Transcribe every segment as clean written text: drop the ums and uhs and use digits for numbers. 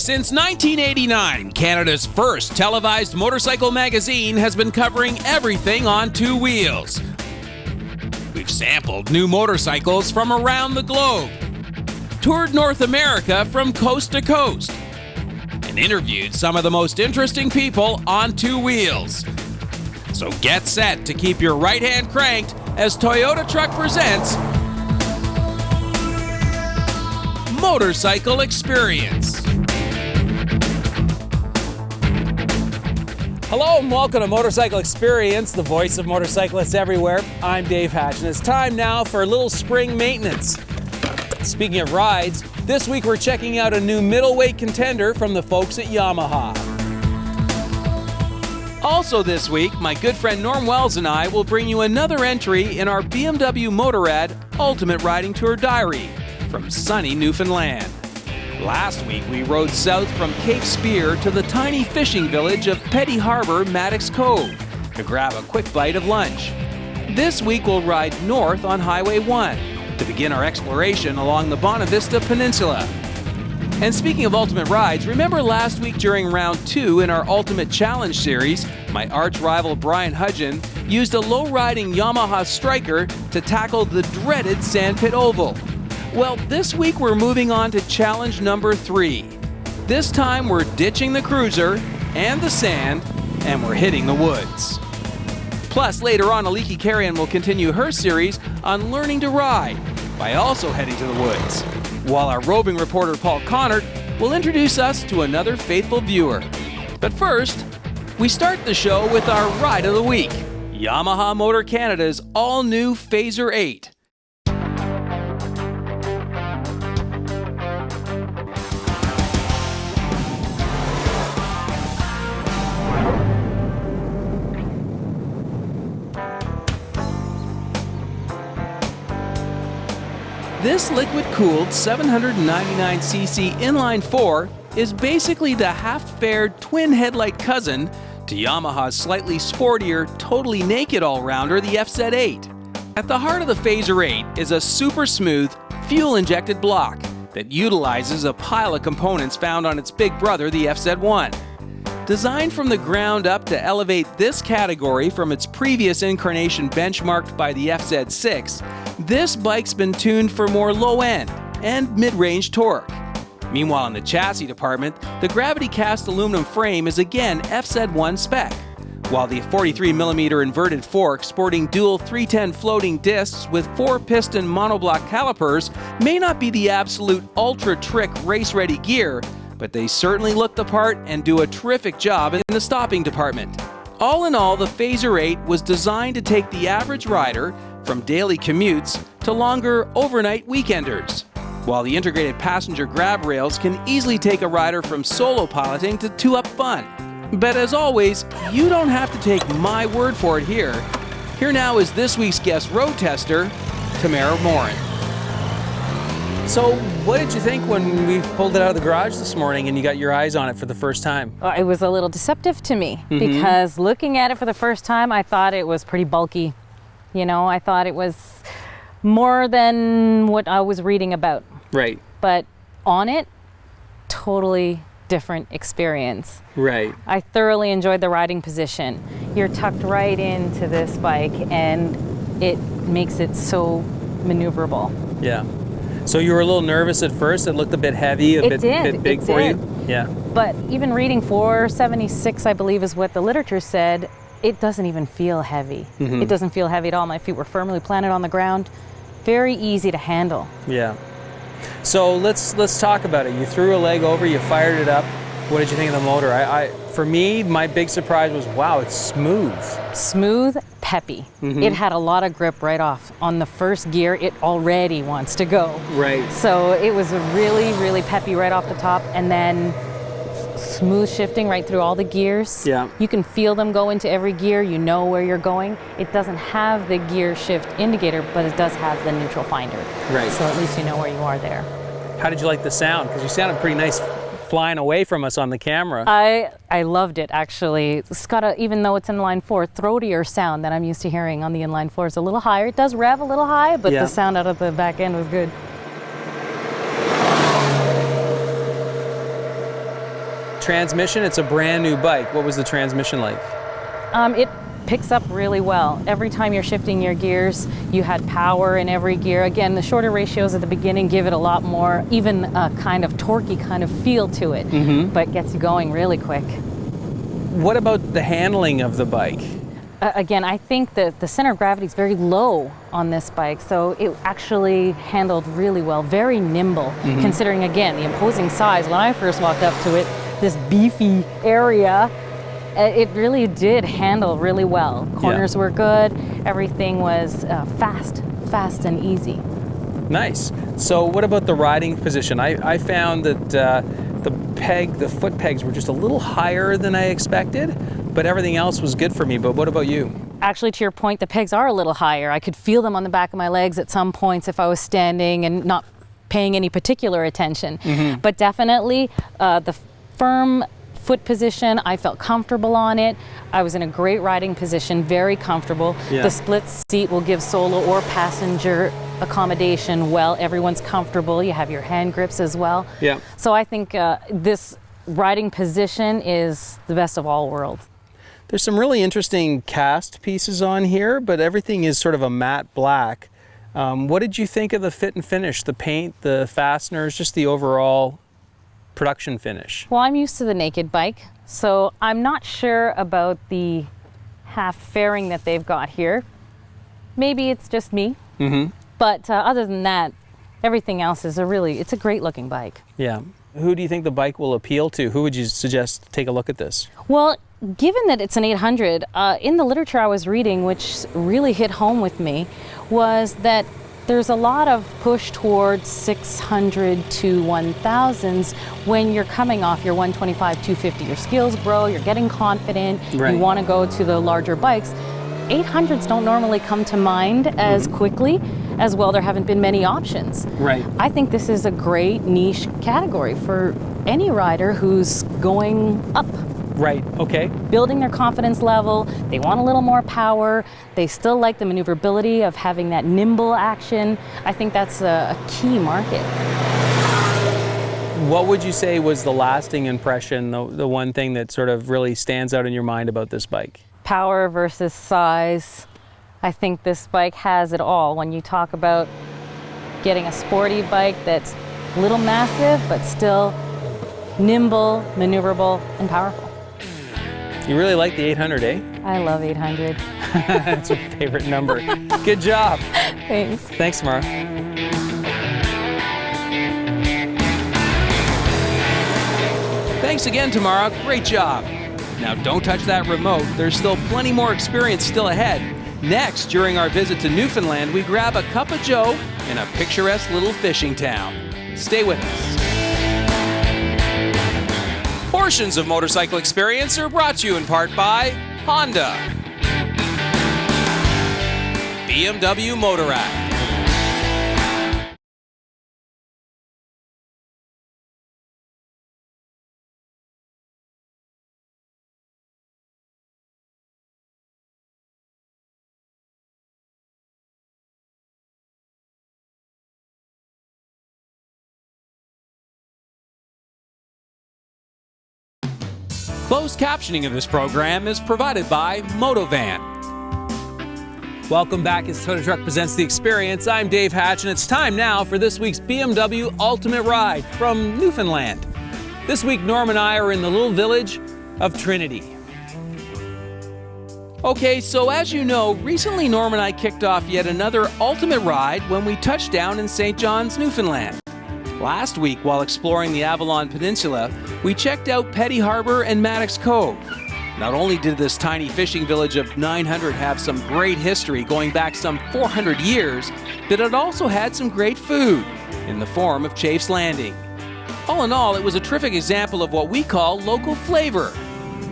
Since 1989, Canada's first televised motorcycle magazine has been covering everything on two wheels. We've sampled new motorcycles from around the globe, toured North America from coast to coast, and interviewed some of the most interesting people on two wheels. So get set to keep your right hand cranked as Toyota Truck presents Motorcycle Experience. Hello and welcome to Motorcycle Experience, the voice of motorcyclists everywhere. I'm Dave Hatch, and it's time now for a little spring maintenance. Speaking of rides, this week we're checking out a new middleweight contender from the folks at Yamaha. Also this week, my good friend Norm Wells and I will bring you another entry in our BMW Motorrad Ultimate Riding Tour Diary from sunny Newfoundland. Last week, we rode south from Cape Spear to the tiny fishing village of Petty Harbor, Maddox Cove, to grab a quick bite of lunch. This week, we'll ride north on Highway 1 to begin our exploration along the Bonavista Peninsula. And speaking of ultimate rides, remember last week during round 2 in our Ultimate Challenge series, my arch rival Brian Hudgen used a low-riding Yamaha Striker to tackle the dreaded Sandpit Oval. Well, this week we're moving on to challenge number 3. This time we're ditching the cruiser and the sand, and we're hitting the woods. Plus, later on, Aliki Carrion will continue her series on learning to ride by also heading to the woods, while our roving reporter Paul Connert will introduce us to another faithful viewer. But first, we start the show with our Ride of the Week, Yamaha Motor Canada's all-new Phaser 8. This liquid-cooled 799cc inline-4 is basically the half-fared twin-headlight cousin to Yamaha's slightly sportier, totally naked all-rounder, the FZ8. At the heart of the Phaser 8 is a super-smooth, fuel-injected block that utilizes a pile of components found on its big brother, the FZ1. Designed from the ground up to elevate this category from its previous incarnation benchmarked by the FZ6, this bike's been tuned for more low-end and mid-range torque. Meanwhile, in the chassis department, the gravity-cast aluminum frame is again FZ1 spec, while the 43mm inverted fork sporting dual 310 floating discs with 4-piston monoblock calipers may not be the absolute ultra-trick race-ready gear, but they certainly look the part and do a terrific job in the stopping department. All in all, the Phaser 8 was designed to take the average rider from daily commutes to longer overnight weekenders, while the integrated passenger grab rails can easily take a rider from solo piloting to two-up fun. But as always, you don't have to take my word for it here. Here now is this week's guest road tester, Tamara Morin. So, what did you think when we pulled it out of the garage this morning and you got your eyes on it for the first time? It was a little deceptive to me because looking at it for the first time, I thought it was pretty bulky. You know, I thought it was more than what I was reading about. Right. But on it, totally different experience. Right. I thoroughly enjoyed the riding position. You're tucked right into this bike and it makes it so maneuverable. Yeah. So you were a little nervous at first? It looked a bit heavy, a bit big for you? Yeah. But even reading 476, I believe is what the literature said, it doesn't even feel heavy. It doesn't feel heavy at all. My feet were firmly planted on the ground. Very easy to handle. Yeah. So let's talk about it. You threw a leg over, you fired it up. What did you think of the motor? For me, my big surprise was, wow, it's smooth. Smooth, peppy. It had a lot of grip right off. On the first gear, it already wants to go. Right. So it was really, really peppy right off the top, and then smooth shifting right through all the gears. Yeah. You can feel them go into every gear. You know where you're going. It doesn't have the gear shift indicator, but it does have the neutral finder. Right. So at least you know where you are there. How did you like the sound? Because you sounded pretty nice flying away from us on the camera. I loved it, actually. It's got even though it's inline 4, throatier sound that I'm used to hearing on the inline 4 is a little higher. It does rev a little high, but the sound out of the back end was good. transmission? It's a brand new bike. What was the transmission like? It picks up really well. Every time you're shifting your gears, you had power in every gear. Again, the shorter ratios at the beginning give it a lot more, even a kind of torquey kind of feel to it, but gets you going really quick. What about the handling of the bike? Again, I think that the center of gravity is very low on this bike, so it actually handled really well, very nimble, considering, again, the imposing size. When I first walked up to it, this beefy area, it really did handle really well. Corners were good, everything was fast and easy. Nice. So what about the riding position? I found that the foot pegs were just a little higher than I expected, but everything else was good for me. But what about you? Actually, to your point, the pegs are a little higher. I could feel them on the back of my legs at some points if I was standing and not paying any particular attention. But definitely the firm foot position, I felt comfortable on it. I was in a great riding position, very comfortable. The split seat will give solo or passenger accommodation well. Everyone's comfortable. You have your hand grips as well. So I think this riding position is the best of all worlds. There's some really interesting cast pieces on here, but everything is sort of a matte black. What did you think of the fit and finish, the paint, the fasteners, just the overall production finish? Well, I'm used to the naked bike, so I'm not sure about the half fairing that they've got here. Maybe it's just me, but other than that, everything else is it's a great looking bike. Yeah. Who do you think the bike will appeal to? Who would you suggest to take a look at this? Well, given that it's an 800, in the literature I was reading, which really hit home with me, was that there's a lot of push towards 600 to 1000s when you're coming off your 125, 250. Your skills grow, you're getting confident, you want to go to the larger bikes. 800s don't normally come to mind as quickly. As well, there haven't been many options. I think this is a great niche category for any rider who's going up. Okay. Building their confidence level, they want a little more power, they still like the maneuverability of having that nimble action. I think that's a key market. What would you say was the lasting impression, the one thing that sort of really stands out in your mind about this bike? Power versus size. I think this bike has it all. When you talk about getting a sporty bike that's a little massive, but still nimble, maneuverable, and powerful. You really like the 800, eh? I love 800. That's your favorite number. Good job. Thanks. Thanks, Tamara. Thanks again, Tamara. Great job. Now don't touch that remote. There's still plenty more experience still ahead. Next, during our visit to Newfoundland, we grab a cup of joe in a picturesque little fishing town. Stay with us. Portions of Motorcycle Experience are brought to you in part by Honda, BMW Motorrad, Closed captioning of this program is provided by Motovan. Welcome back as Toyota Truck presents The Experience. I'm Dave Hatch, and it's time now for this week's BMW Ultimate Ride from Newfoundland. This week, Norm and I are in the little village of Trinity. Okay, so as you know, recently Norm and I kicked off yet another Ultimate Ride when we touched down in St. John's, Newfoundland. Last week, while exploring the Avalon Peninsula, we checked out Petty Harbor and Maddox Cove. Not only did this tiny fishing village of 900 have some great history going back some 400 years, but it also had some great food in the form of Chafe's Landing. All in all, it was a terrific example of what we call local flavor.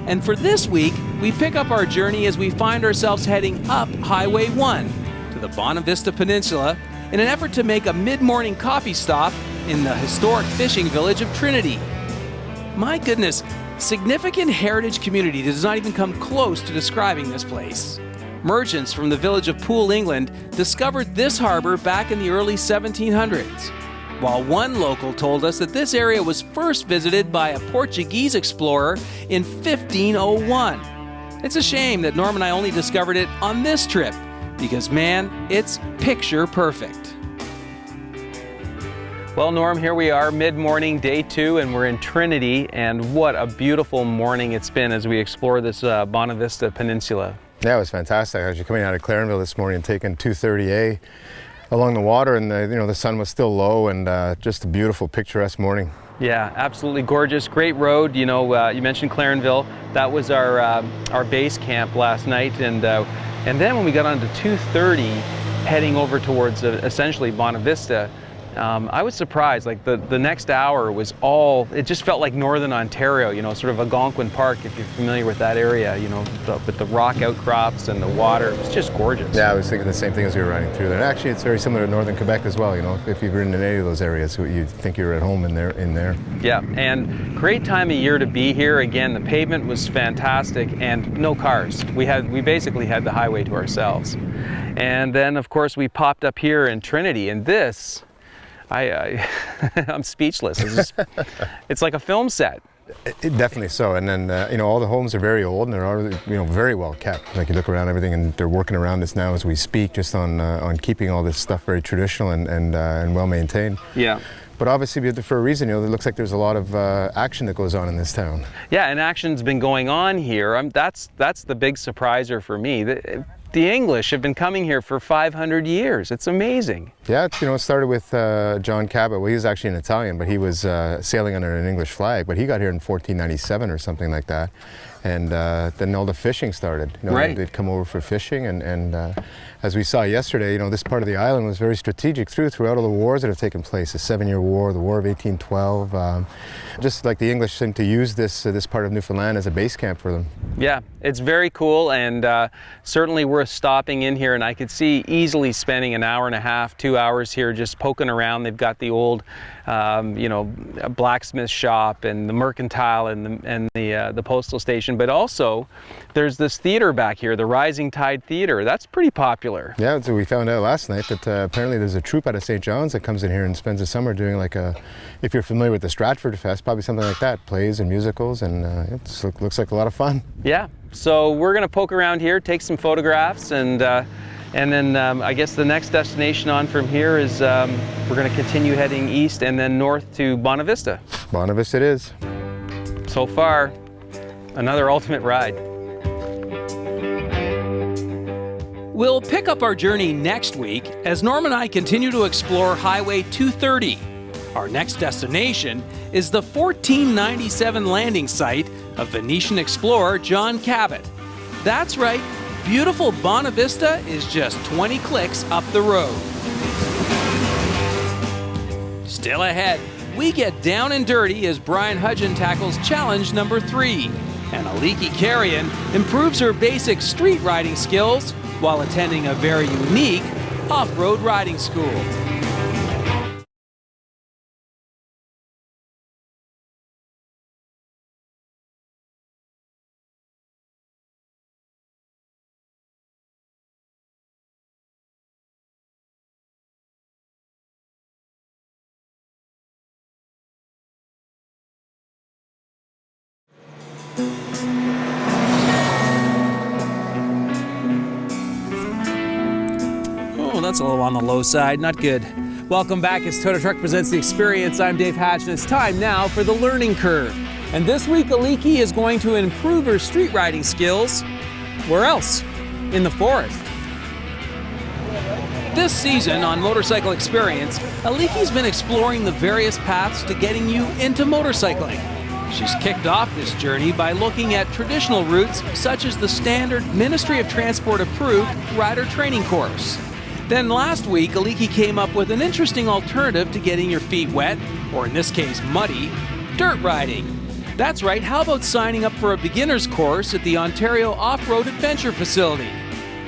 And for this week, we pick up our journey as we find ourselves heading up Highway 1 to the Bonavista Peninsula in an effort to make a mid-morning coffee stop in the historic fishing village of Trinity. My goodness, significant heritage community does not even come close to describing this place. Merchants from the village of Poole, England, discovered this harbor back in the early 1700s. while one local told us that this area was first visited by a Portuguese explorer in 1501. It's a shame that Norm and I only discovered it on this trip, because man, it's picture perfect. Well, Norm, here we are, mid-morning, day 2, and we're in Trinity, and what a beautiful morning it's been as we explore this Bonavista Peninsula. Yeah, it was fantastic. I was coming out of Clarenville this morning and taking 230A along the water, and the sun was still low, and just a beautiful, picturesque morning. Yeah, absolutely gorgeous. Great road. You mentioned Clarenville. That was our base camp last night, and then when we got onto 230, heading over towards essentially Bonavista, I was surprised. Like the next hour was it just felt like Northern Ontario, sort of Algonquin Park, if you're familiar with that area, with the rock outcrops and the water. It's just gorgeous. Yeah, I was thinking the same thing as we were riding through there. And actually, it's very similar to Northern Quebec as well. If you've ridden in any of those areas, you'd think you're at home in there. Yeah, and great time of year to be here. Again, the pavement was fantastic and no cars. We basically had the highway to ourselves. And then, of course, we popped up here in Trinity, and this, I'm speechless. It's like a film set. Definitely so. And then all the homes are very old, and they're very well kept. Like, you look around everything, and they're working around this now as we speak, just on keeping all this stuff very traditional and well maintained. Yeah. But obviously, for a reason, it looks like there's a lot of action that goes on in this town. Yeah, and action's been going on here. That's the big surpriser for me. The English have been coming here for 500 years. It's amazing. Yeah, it started with John Cabot. Well, he was actually an Italian, but he was sailing under an English flag. But he got here in 1497 or something like that. And then all the fishing started. Right. They'd come over for fishing, and as we saw yesterday, this part of the island was very strategic throughout all the wars that have taken place. The 7-Year War, the War of 1812. Just like the English seem to use this part of Newfoundland as a base camp for them. Yeah, it's very cool, and certainly worth stopping in here. And I could see easily spending an hour and a half, 2 hours here just poking around. They've got the old, blacksmith shop and the mercantile and the postal station. But also, there's this theater back here, the Rising Tide Theater. That's pretty popular. Yeah, so we found out last night that apparently there's a troupe out of St. John's that comes in here and spends the summer doing if you're familiar with the Stratford Fest, probably something like that, plays and musicals, and it looks like a lot of fun. Yeah, so we're going to poke around here, take some photographs, and then I guess the next destination on from here is we're going to continue heading east and then north to Bonavista. Bonavista it is. So far, another ultimate ride. We'll pick up our journey next week as Norm and I continue to explore Highway 230. Our next destination is the 1497 landing site of Venetian explorer John Cabot. That's right, beautiful Bonavista is just 20 clicks up the road. Still ahead, we get down and dirty as Brian Hudgen tackles challenge number 3, and Aliki Carrion improves her basic street riding skills while attending a very unique off-road riding school. That's a little on the low side, not good. Welcome back as Total Truck presents The Experience. I'm Dave Hatch, and it's time now for the learning curve. And this week, Aliki is going to improve her street riding skills. Where else? In the forest. This season on Motorcycle Experience, Aliki's been exploring the various paths to getting you into motorcycling. She's kicked off this journey by looking at traditional routes such as the standard Ministry of Transport approved rider training course. Then last week, Aliki came up with an interesting alternative to getting your feet wet, or in this case muddy, dirt riding. That's right, how about signing up for a beginner's course at the Ontario Off-Road Adventure Facility?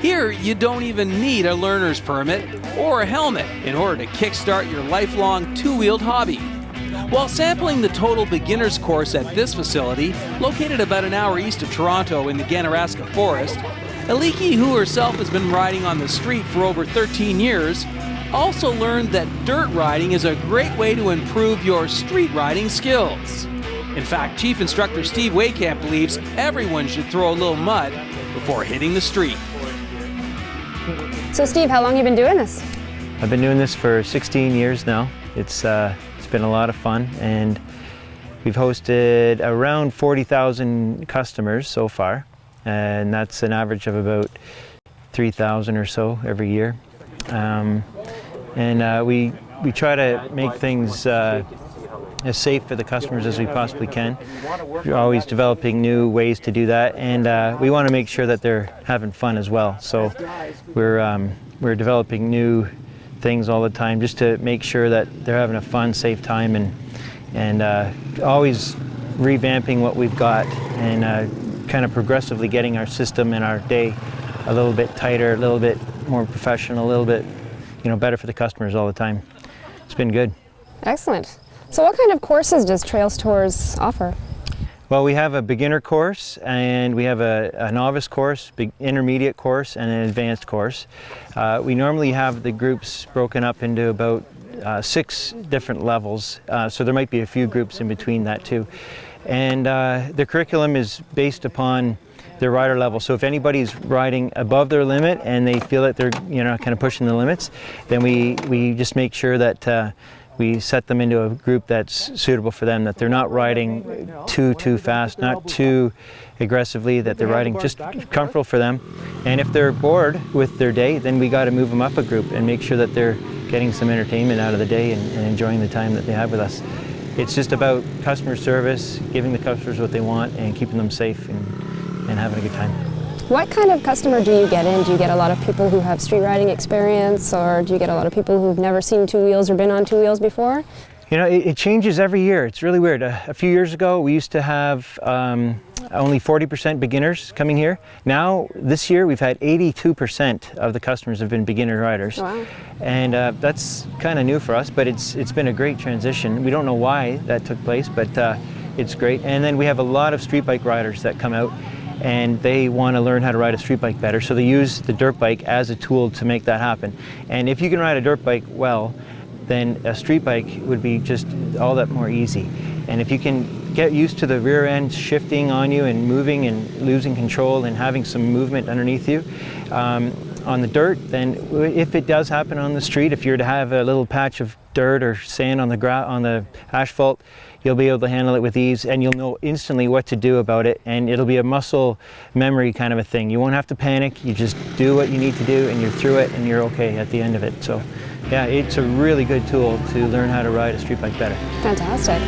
Here, you don't even need a learner's permit or a helmet in order to kickstart your lifelong two-wheeled hobby. While sampling the total beginner's course at this facility, located about an hour east of Toronto in the Ganaraska Forest, Aliki, who herself has been riding on the street for over 13 years, also learned that dirt riding is a great way to improve your street riding skills. In fact, Chief Instructor Steve Waycamp believes everyone should throw a little mud before hitting the street. So Steve, how long have you been doing this? I've been doing this for 16 years now. It's been a lot of fun, and we've hosted around 40,000 customers so far, and that's an average of about 3,000 or so every year. We try to make things as safe for the customers as we possibly can. We're always developing new ways to do that, and we want to make sure that they're having fun as well. So we're developing new things all the time just to make sure that they're having a fun, safe time, and always revamping what we've got and kind of progressively getting our system and our day a little bit tighter, a little bit more professional, a little bit, better for the customers all the time. It's been good. Excellent. So what kind of courses does Trails Tours offer? Well, we have a beginner course, and we have a novice course, intermediate course, and an advanced course. We normally have the groups broken up into about 6 different levels, so there might be a few groups in between that too. And the curriculum is based upon their rider level. So if anybody's riding above their limit and they feel that they're kind of pushing the limits, then we just make sure that we set them into a group that's suitable for them, that they're not riding too fast, not too aggressively, that they're riding just comfortable for them. And if they're bored with their day, then we got to move them up a group and make sure that they're getting some entertainment out of the day and enjoying the time that they have with us. It's just about customer service, giving the customers what they want and keeping them safe and having a good time. What kind of customer do you get in? Do you get a lot of people who have street riding experience, or do you get a lot of people who've never seen 2 wheels or been on 2 wheels before? It changes every year. It's really weird. A few years ago, we used to have only 40% beginners coming here. Now, this year, we've had 82% of the customers have been beginner riders. Wow. And that's kind of new for us, but it's been a great transition. We don't know why that took place, but it's great. And then we have a lot of street bike riders that come out, and they want to learn how to ride a street bike better, so they use the dirt bike as a tool to make that happen. And if you can ride a dirt bike well, then a street bike would be just all that more easy. And if you can get used to the rear end shifting on you and moving and losing control and having some movement underneath you on the dirt, then if it does happen on the street, if you're to have a little patch of dirt or sand on the asphalt, you'll be able to handle it with ease, and you'll know instantly what to do about it, and it'll be a muscle memory kind of a thing. You won't have to panic, you just do what you need to do and you're through it and you're okay at the end of it. So yeah, it's a really good tool to learn how to ride a street bike better. Fantastic.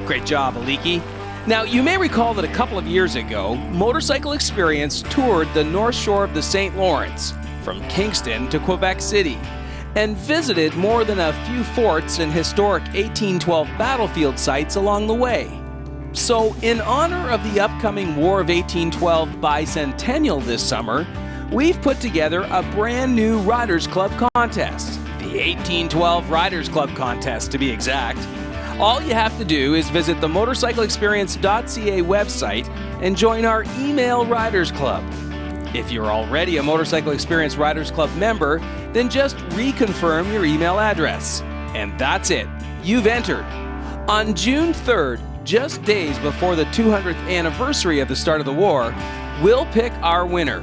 Great job, Aliki. Now, you may recall that a couple of years ago, Motorcycle Experience toured the North Shore of the St. Lawrence, from Kingston to Quebec City, and visited more than a few forts and historic 1812 battlefield sites along the way. So, in honor of the upcoming War of 1812 bicentennial this summer, we've put together a brand new Riders Club contest, the 1812 Riders Club contest to be exact. All you have to do is visit the motorcycleexperience.ca website and join our email Riders Club. If you're already a Motorcycle Experience Riders Club member, then just reconfirm your email address. And that's it. You've entered. On June 3rd, just days before the 200th anniversary of the start of the war, we'll pick our winner.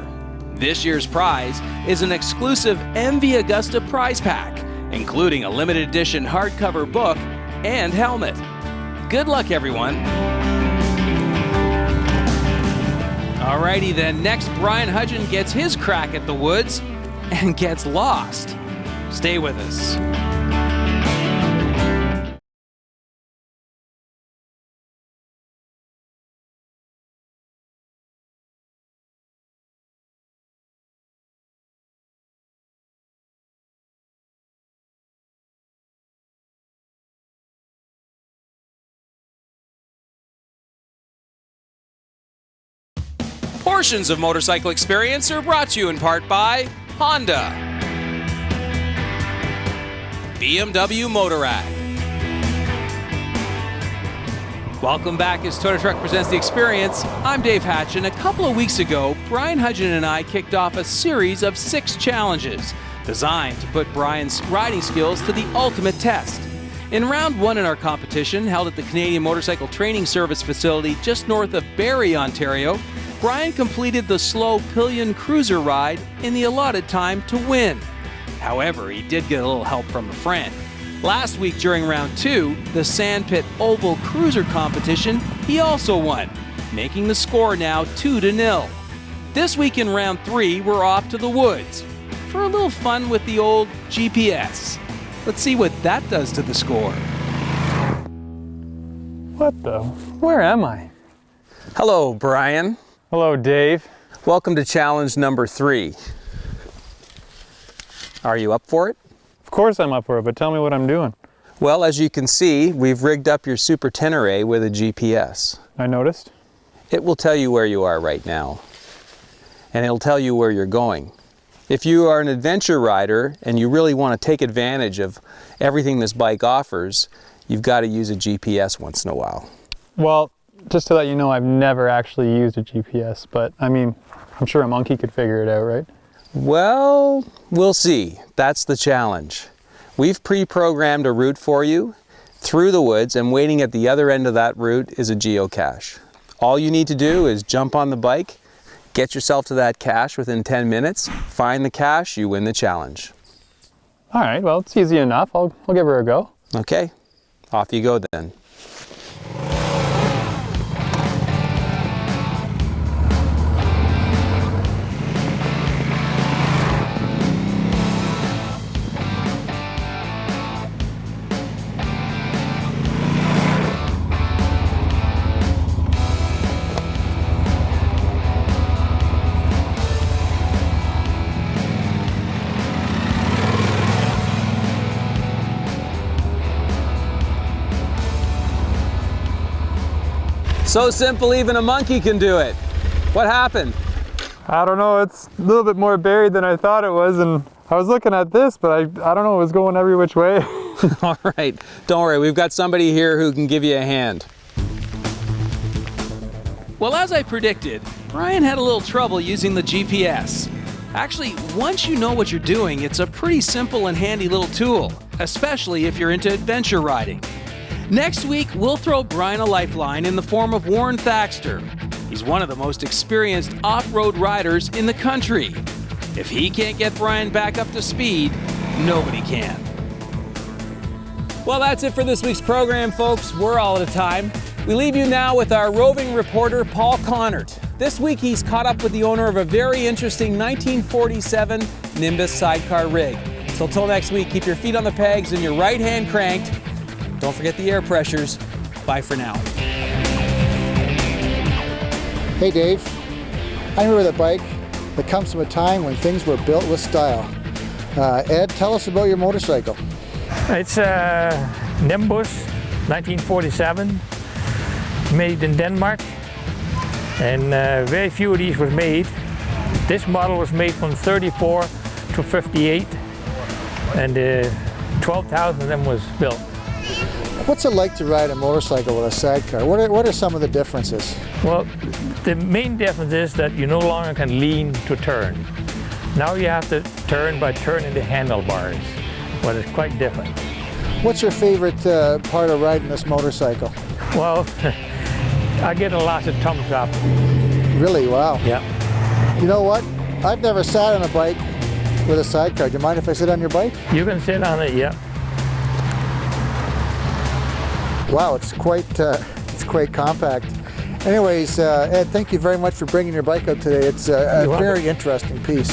This year's prize is an exclusive MV Augusta prize pack, including a limited edition hardcover book and helmet. Good luck, everyone. Alrighty then, next Brian Hudgen gets his crack at the woods and gets lost. Stay with us. Portions of Motorcycle Experience are brought to you in part by Honda, BMW Motorrad, Welcome back as Toyota Truck presents The Experience. I'm Dave Hatch, and a couple of weeks ago, Brian Hudgen and I kicked off a series of 6 challenges designed to put Brian's riding skills to the ultimate test. In round 1 in our competition, held at the Canadian Motorcycle Training Service facility just north of Barrie, Ontario, Brian completed the slow pillion cruiser ride in the allotted time to win. However, he did get a little help from a friend. Last week during round 2, the Sandpit Oval Cruiser competition, he also won, making the score now 2-0. This week in round 3, we're off to the woods for a little fun with the old GPS. Let's see what that does to the score. What the? Where am I? Hello, Brian. Hello, Dave. Welcome to challenge number 3. Are you up for it? Of course I'm up for it, but tell me what I'm doing. Well, as you can see, we've rigged up your Super Tenere with a GPS. I noticed. It will tell you where you are right now, and it'll tell you where you're going. If you are an adventure rider and you really want to take advantage of everything this bike offers, you've got to use a GPS once in a while. Well, just to let you know, I've never actually used a GPS, but I mean, I'm sure a monkey could figure it out, right? Well, we'll see. That's the challenge. We've pre-programmed a route for you through the woods, and waiting at the other end of that route is a geocache. All you need to do is jump on the bike, get yourself to that cache within 10 minutes, find the cache, you win the challenge. All right, well, it's easy enough. I'll give her a go. Okay, off you go then. So simple, even a monkey can do it. What happened? I don't know, it's a little bit more buried than I thought it was, and I was looking at this, but I don't know, it was going every which way. All right, don't worry, we've got somebody here who can give you a hand. Well, as I predicted, Brian had a little trouble using the GPS. Actually, once you know what you're doing, it's a pretty simple and handy little tool, especially if you're into adventure riding. Next week, we'll throw Brian a lifeline in the form of Warren Thaxter. He's one of the most experienced off-road riders in the country. If he can't get Brian back up to speed, nobody can. Well, that's it for this week's program, folks. We're all out of time. We leave you now with our roving reporter, Paul Connert. This week, he's caught up with the owner of a very interesting 1947 Nimbus sidecar rig. So until next week, keep your feet on the pegs and your right hand cranked. Don't forget the air pressures. Bye for now. Hey Dave, I'm here with a bike that comes from a time when things were built with style. Ed, tell us about your motorcycle. It's a Nimbus 1947, made in Denmark, and very few of these was made. This model was made from 34 to 58, and 12,000 of them was built. What's it like to ride a motorcycle with a sidecar? What are some of the differences? Well, the main difference is that you no longer can lean to turn. Now you have to turn by turning the handlebars, but it's quite different. What's your favorite part of riding this motorcycle? Well, I get a lot of thumbs up. Really? Wow. Yeah. You know what? I've never sat on a bike with a sidecar. Do you mind if I sit on your bike? You can sit on it, yeah. Wow, it's quite compact. Anyways, Ed, thank you very much for bringing your bike up today. It's a very interesting piece.